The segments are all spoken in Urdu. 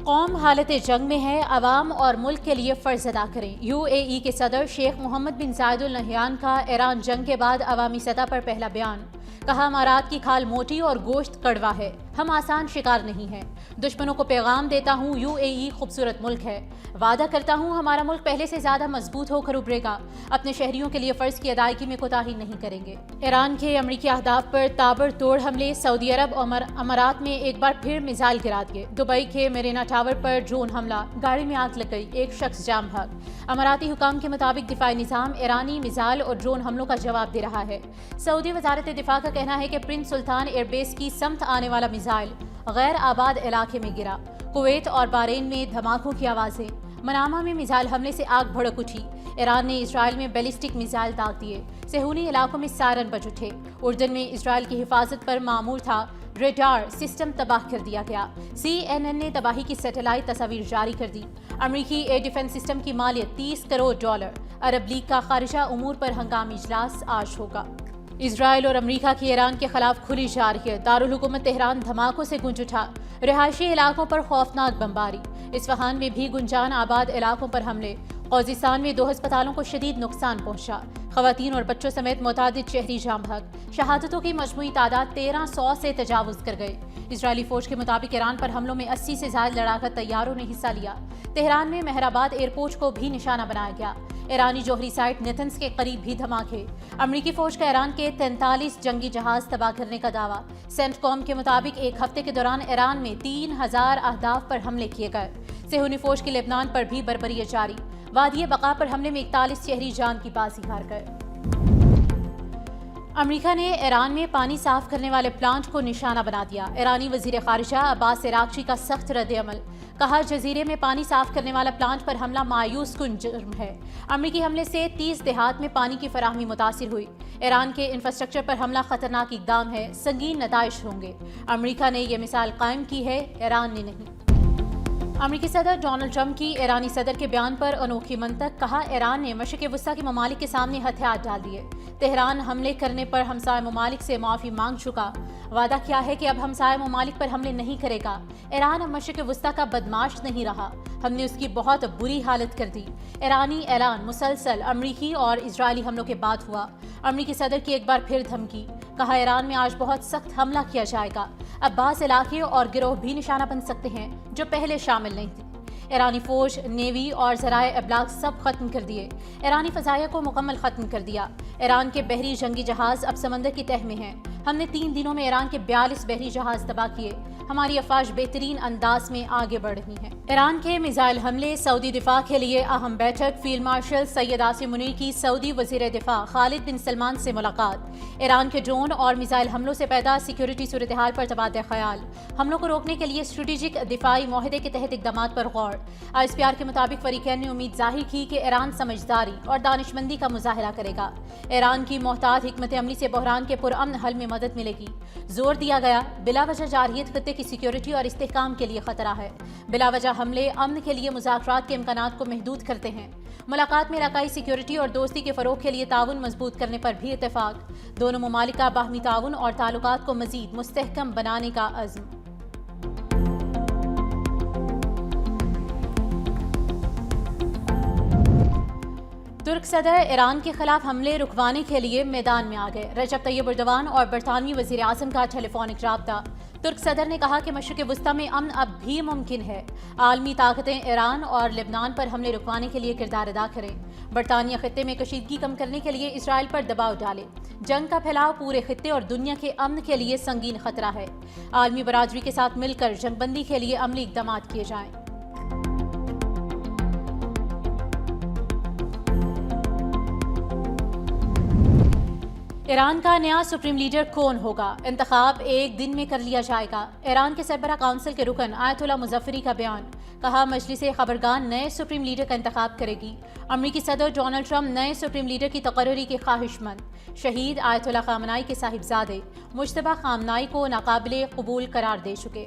قوم حالت جنگ میں ہے، عوام اور ملک کے لیے فرض ادا کریں۔ UAE کے صدر شیخ محمد بن زاید ال نہیان کا ایران جنگ کے بعد عوامی سطح پر پہلا بیان۔ کہا امارات کی کھال موٹی اور گوشت کڑوا ہے، ہم آسان شکار نہیں ہیں۔ دشمنوں کو پیغام دیتا ہوں UAE خوبصورت ملک ہے، وعدہ کرتا ہوں ہمارا ملک پہلے سے زیادہ مضبوط ہو کر ابھرے گا، اپنے شہریوں کے لیے فرض کی ادائیگی میں کوتاہی نہیں کریں گے۔ ایران کے امریکی اہداف پر تابڑ توڑ حملے، سعودی عرب اور امارات میں ایک بار پھر میزائل گرا دیے۔ دبئی کے میرینا ٹاور پر ڈرون حملہ، گاڑی میں آگ لگ گئی، ایک شخص جام بھاگ۔ اماراتی حکام کے مطابق دفاعی نظام ایرانی میزائل اور ڈرون حملوں کا جواب دے رہا ہے۔ سعودی وزارت دفاع کا کہنا ہے کہ پرنس سلطان ایئر بیس کی سمت آنے والا میزائل غیر آباد علاقے میں گرا۔ کویت اور بحرین میں دھماکوں کی آوازیں، منامہ میں میزائل حملے سے آگ بھڑک اٹھی۔ ایران نے اسرائیل میں بیلسٹک میزائل داغ دیے، صہیونی علاقوں میں سائرن بج اٹھے۔ اردن میں اسرائیل کی حفاظت پر مامور تھا ریڈار سسٹم تباہ کر دیا گیا۔ CNN نے تباہی کی سیٹلائٹ تصاویر جاری کر دی۔ امریکی ایئر ڈیفنس سسٹم کی مالیت $30 کروڑ۔ عرب لیگ کا خارجہ امور پر ہنگامی اجلاس آج ہوگا۔ اسرائیل اور امریکہ کی ایران کے خلاف کھلی جارحیت، دارالحکومت تہران دھماکوں سے گونج اٹھا۔ رہائشی علاقوں پر خوفناک بمباری، اصفہان میں بھی گنجان آباد علاقوں پر حملے۔ خوزستان میں 2 ہسپتالوں کو شدید نقصان پہنچا، خواتین اور بچوں سمیت متعدد شہری جام بھاگ۔ شہادتوں کی مجموعی تعداد 1300 سے تجاوز کر گئی۔ اسرائیلی فوج کے مطابق ایران پر حملوں میں 80 سے زائد لڑاکا طیاروں نے حصہ لیا۔ تہران میں مہرآباد ایئرپورٹ کو بھی نشانہ بنایا گیا۔ ایرانی جوہری سائٹ نیتنز کے قریب بھی دھماکے۔ امریکی فوج کا ایران کے 43 جنگی جہاز تباہ کرنے کا دعویٰ۔ سینٹ کام کے مطابق ایک ہفتے کے دوران ایران میں 3000 اہداف پر حملے کیے گئے۔ صہیونی فوج کی لبنان پر بھی بربریت جاری۔ وادی بقا پر حملے میں 41 شہری جان کی بازی ہار گئے۔ امریکہ نے ایران میں پانی صاف کرنے والے پلانٹ کو نشانہ بنا دیا۔ ایرانی وزیر خارجہ عباس عراقچی کا سخت رد عمل، کہا جزیرے میں پانی صاف کرنے والا پلانٹ پر حملہ مایوس کن جرم ہے۔ امریکی حملے سے 30 دیہات میں پانی کی فراہمی متاثر ہوئی۔ ایران کے انفراسٹرکچر پر حملہ خطرناک اقدام ہے، سنگین نتائج ہوں گے۔ امریکہ نے یہ مثال قائم کی ہے، ایران نے نہیں۔ امریکی صدر ڈونلڈ ٹرمپ کی ایرانی صدر کے بیان پر انوکھی منطق، کہا ایران نے مشرق وسطیٰ کے ممالک کے سامنے ہتھیار ڈال دیے۔ تہران حملے کرنے پر ہمسائے ممالک سے معافی مانگ چکا، وعدہ کیا ہے کہ اب ہمسائے ممالک پر حملے نہیں کرے گا۔ ایران اب مشرق وسطیٰ کا بدماش نہیں رہا، ہم نے اس کی بہت بری حالت کر دی۔ ایرانی اعلان مسلسل امریکی اور اسرائیلی حملوں کے بعد ہوا۔ امریکی صدر کی ایک بار پھر دھمکی، کہا ایران میں آج بہت سخت حملہ کیا جائے گا، اب بعض علاقے اور گروہ بھی نشانہ بن سکتے ہیں جو پہلے شامل نہیں تھے۔ ایرانی فوج، نیوی اور ذرائع ابلاغ سب ختم کر دیے۔ ایرانی فضائیہ کو مکمل ختم کر دیا۔ ایران کے بحری جنگی جہاز اب سمندر کی تہہ میں ہیں۔ ہم نے 3 دنوں میں ایران کے 42 بحری جہاز تباہ کیے۔ ہماری افواج بہترین انداز میں آگے بڑھ رہی ہیں۔ ایران کے میزائل حملے، سعودی دفاع کے لیے اہم بیٹھک، فیلڈ مارشل سید عاصم منیر کی سعودی وزیر دفاع خالد بن سلمان سے ملاقات۔ ایران کے ڈرون اور میزائل حملوں سے پیدا سیکیورٹی صورتحال پر تبادلہ خیال۔ حملوں کو روکنے کے لیے اسٹریٹجک دفاعی معاہدے کے تحت اقدامات پر غور۔ ISPR کے مطابق فریقین نے امید ظاہر کی کہ ایران سمجھداری اور دانشمندی کا مظاہرہ کرے گا۔ ایران کی محتاط حکمت عملی سے بحران کے پرامن حل میں مدد ملے گی۔ زور دیا گیا، بلا وجہ جارحیت خطے کی سیکیورٹی اور استحکام کے لیے خطرہ ہے۔ بلا وجہ حملے امن کے لیے مذاکرات کے امکانات کو محدود کرتے ہیں۔ ملاقات میں علاقائی سیکیورٹی اور دوستی کے فروغ کے لیے تعاون مضبوط کرنے پر بھی اتفاق۔ دونوں ممالک کا باہمی تعاون اور تعلقات کو مزید مستحکم بنانے کا عزم۔ ترک صدر ایران کے خلاف حملے رکوانے کے لیے میدان میں آ گئے۔ رجب طیب ایردوان اور برطانوی وزیر اعظم کا ٹیلی فونک رابطہ۔ ترک صدر نے کہا کہ مشرق وسطیٰ میں امن اب بھی ممکن ہے۔ عالمی طاقتیں ایران اور لبنان پر حملے رکوانے کے لیے کردار ادا کریں۔ برطانیہ خطے میں کشیدگی کم کرنے کے لیے اسرائیل پر دباؤ ڈالے۔ جنگ کا پھیلاؤ پورے خطے اور دنیا کے امن کے لیے سنگین خطرہ ہے۔ عالمی برادری کے ساتھ مل کر جنگ بندی کے لیے عملی اقدامات کیے جائیں۔ ایران کا نیا سپریم لیڈر کون ہوگا؟ انتخاب ایک دن میں کر لیا جائے گا۔ ایران کے سربراہ کونسل کے رکن آیت اللہ مظفری کا بیان، کہا مجلس خبرگان نئے سپریم لیڈر کا انتخاب کرے گی۔ امریکی صدر ڈونلڈ ٹرمپ نئے سپریم لیڈر کی تقرری کے خواہش مند۔ شہید آیت اللہ خامنائی کے صاحبزادے مجتبیٰ خامنائی کو ناقابل قبول قرار دے چکے۔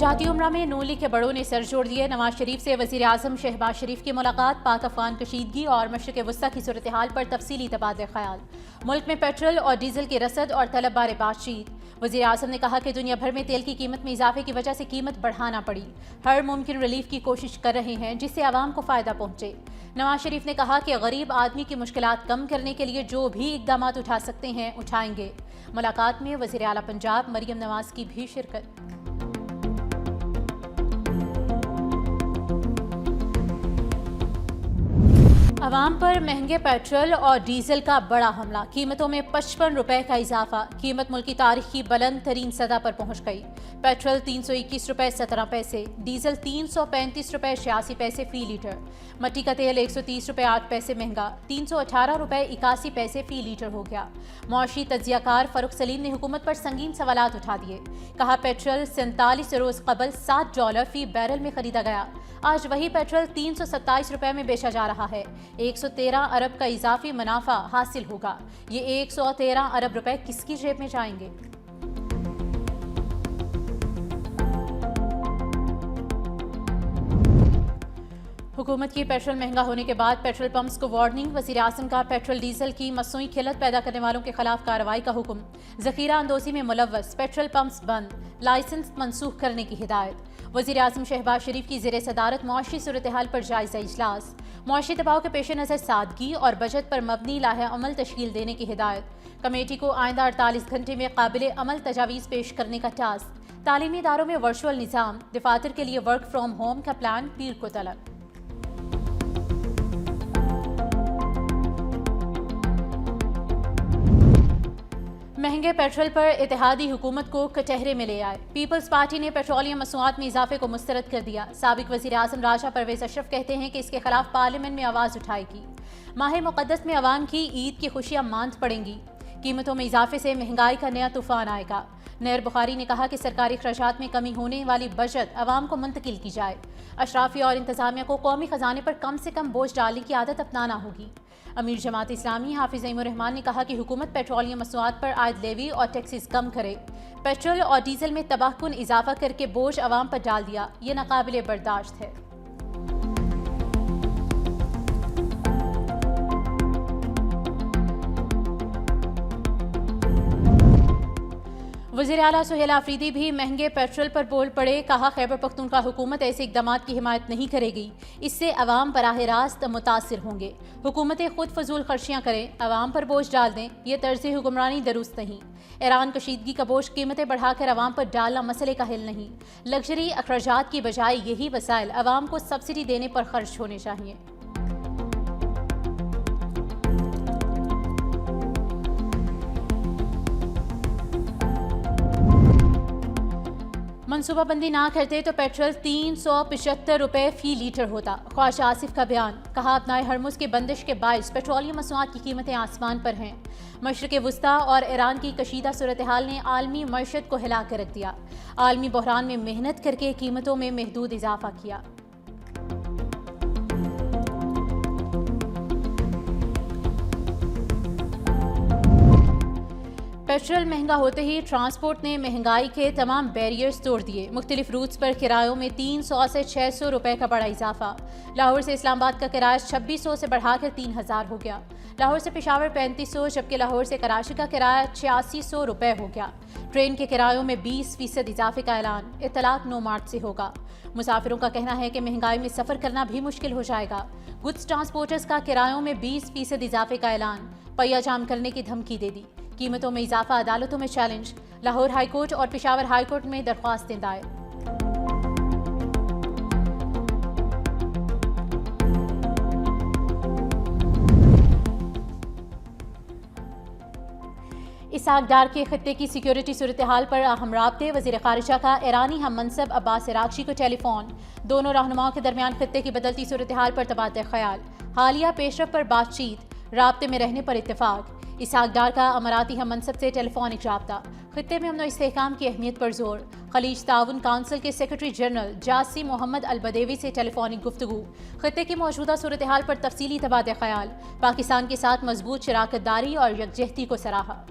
جاتی عمرہ میں نون لیگ کے بڑوں نے سر جوڑ دیے۔ نواز شریف سے وزیر اعظم شہباز شریف کی ملاقات، پاک افغان کشیدگی اور مشرق وسطیٰ کی صورتحال پر تفصیلی تبادلہ خیال۔ ملک میں پیٹرول اور ڈیزل کی رسد اور طلب بارے بات چیت۔ وزیر اعظم نے کہا کہ دنیا بھر میں تیل کی قیمت میں اضافے کی وجہ سے قیمت بڑھانا پڑی، ہر ممکن ریلیف کی کوشش کر رہے ہیں جس سے عوام کو فائدہ پہنچے۔ نواز شریف نے کہا کہ غریب آدمی کی مشکلات کم کرنے کے لیے جو بھی اقدامات اٹھا سکتے ہیں اٹھائیں گے۔ ملاقات میں وزیر اعلیٰ پنجاب مریم نواز کی بھی شرکت۔ عوام پر مہنگے پیٹرول اور ڈیزل کا بڑا حملہ، قیمتوں میں 55 روپے کا اضافہ، قیمت ملک کی تاریخ کی بلند ترین سطح پر پہنچ گئی۔ پیٹرول 321 روپے 17 پیسے، ڈیزل 335 روپے 86 پیسے فی لیٹر، مٹی کا تیل 130 روپے 8 پیسے مہنگا، 318 روپے 81 پیسے فی لیٹر ہو گیا۔ معاشی تجزیہ کار فاروق سلیم نے حکومت پر سنگین سوالات اٹھا دیے، کہا پیٹرول 47 روز قبل $7 فی بیرل میں خریدا گیا، آج وہی پیٹرول 327 روپے میں بیچا جا رہا ہے۔ 113 ارب کا اضافی منافع حاصل ہوگا، یہ 113 ارب روپے کس کی جیب میں جائیں گے؟ حکومت کی پیٹرول مہنگا ہونے کے بعد پیٹرول پمپس کو وارننگ، وزیر اعظم کا پیٹرول ڈیزل کی مصنوعی قلت پیدا کرنے والوں کے خلاف کارروائی کا حکم، ذخیرہ اندوزی میں ملوث پیٹرول پمپس بند، لائسنس منسوخ کرنے کی ہدایت۔ وزیر اعظم شہباز شریف کی زیر صدارت معاشی صورتحال پر جائزہ اجلاس، معاشی دباؤ کے پیش نظر سادگی اور بجٹ پر مبنی لائحہ عمل تشکیل دینے کی ہدایت، کمیٹی کو آئندہ 48 گھنٹے میں قابل عمل تجاویز پیش کرنے کا ٹاسک، تعلیمی اداروں میں ورچوئل نظام، دفاتر کے لیے ورک فرام ہوم کا پلان پیر کو طلب۔ مہنگے پیٹرول پر اتحادی حکومت کو کٹہرے میں لے آئے، پیپلز پارٹی نے پیٹرولیم مصنوعات میں اضافے کو مسترد کر دیا۔ سابق وزیر اعظم راجہ پرویز اشرف کہتے ہیں کہ اس کے خلاف پارلیمنٹ میں آواز اٹھائے گی۔ ماہ مقدس میں عوام کی عید کی خوشیاں ماند پڑیں گی، قیمتوں میں اضافے سے مہنگائی کا نیا طوفان آئے گا۔ نیر بخاری نے کہا کہ سرکاری اخراجات میں کمی ہونے والی بجٹ عوام کو منتقل کی جائے، اشرافیہ اور انتظامیہ کو قومی خزانے پر کم سے کم بوجھ ڈالنے کی عادت اپنانا ہوگی۔ امیر جماعت اسلامی حافظ نعیم الرحمان نے کہا کہ حکومت پیٹرولیم مصنوعات پر عائد لیوی اور ٹیکسز کم کرے، پیٹرول اور ڈیزل میں تباہ کن اضافہ کر کے بوجھ عوام پر ڈال دیا، یہ ناقابل برداشت ہے۔ وزیر اعلیٰ سہیل آفریدی بھی مہنگے پیٹرول پر بول پڑے، کہا خیبر پختونخوا حکومت ایسے اقدامات کی حمایت نہیں کرے گی، اس سے عوام براہ راست متاثر ہوں گے۔ حکومتیں خود فضول خرچیاں کریں، عوام پر بوجھ ڈال دیں، یہ طرز حکمرانی درست نہیں۔ ایران کشیدگی کا بوجھ قیمتیں بڑھا کر عوام پر ڈالنا مسئلے کا حل نہیں، لگژری اخراجات کی بجائے یہی وسائل عوام کو سبسڈی دینے پر خرچ ہونے چاہیے۔ منصوبہ بندی نہ کرتے تو پیٹرول 375 روپے فی لیٹر ہوتا، خواجہ آصف کا بیان، کہا اپنائے ہرمز کی بندش کے باعث پیٹرولیم مصنوعات کی قیمتیں آسمان پر ہیں۔ مشرق وسطیٰ اور ایران کی کشیدہ صورتحال نے عالمی معیشت کو ہلا کر رکھ دیا، عالمی بحران میں محنت کر کے قیمتوں میں محدود اضافہ کیا۔ پیٹرول مہنگا ہوتے ہی ٹرانسپورٹ نے مہنگائی کے تمام بیریئرز توڑ دیے، مختلف روٹس پر کرایوں میں 300 سے 600 روپے کا بڑا اضافہ۔ لاہور سے اسلام آباد کا کرایہ 2600 سے بڑھا کر 3000 ہو گیا، لاہور سے پشاور 3500 جبکہ لاہور سے کراچی کا کرایہ 8600 روپے ہو گیا۔ ٹرین کے کرایوں میں 20% اضافے کا اعلان، اطلاق 9 مارچ سے ہوگا۔ مسافروں کا کہنا ہے کہ مہنگائی میں سفر کرنا بھی مشکل ہو جائے گا۔ گڈس ٹرانسپورٹرز کا کرایوں میں 20% اضافے کا اعلان، پہیہ جام کرنے کی دھمکی دے دی۔ قیمتوں میں اضافہ عدالتوں میں چیلنج، لاہور ہائی کورٹ اور پشاور ہائی کورٹ میں درخواستیں دائر۔ اسحاق ڈار کے خطے کی سیکیورٹی صورتحال پر اہم رابطے، وزیر خارجہ کا ایرانی ہم منصب عباس عراقچی کو ٹیلی فون، دونوں رہنماؤں کے درمیان خطے کی بدلتی صورتحال پر تبادلہ خیال، حالیہ پیش رفت پر بات چیت، رابطے میں رہنے پر اتفاق۔ اسحاق ڈار کا اماراتی ہم منصب سے ٹیلی فونک رابطہ، خطے میں امن و استحکام کی اہمیت پر زور، خلیج تعاون کونسل کے سیکرٹری جنرل جاسی محمد البدیوی سے ٹیلی فونک گفتگو، خطے کی موجودہ صورتحال پر تفصیلی تبادلہ خیال، پاکستان کے ساتھ مضبوط شراکت داری اور یکجہتی کو سراہا۔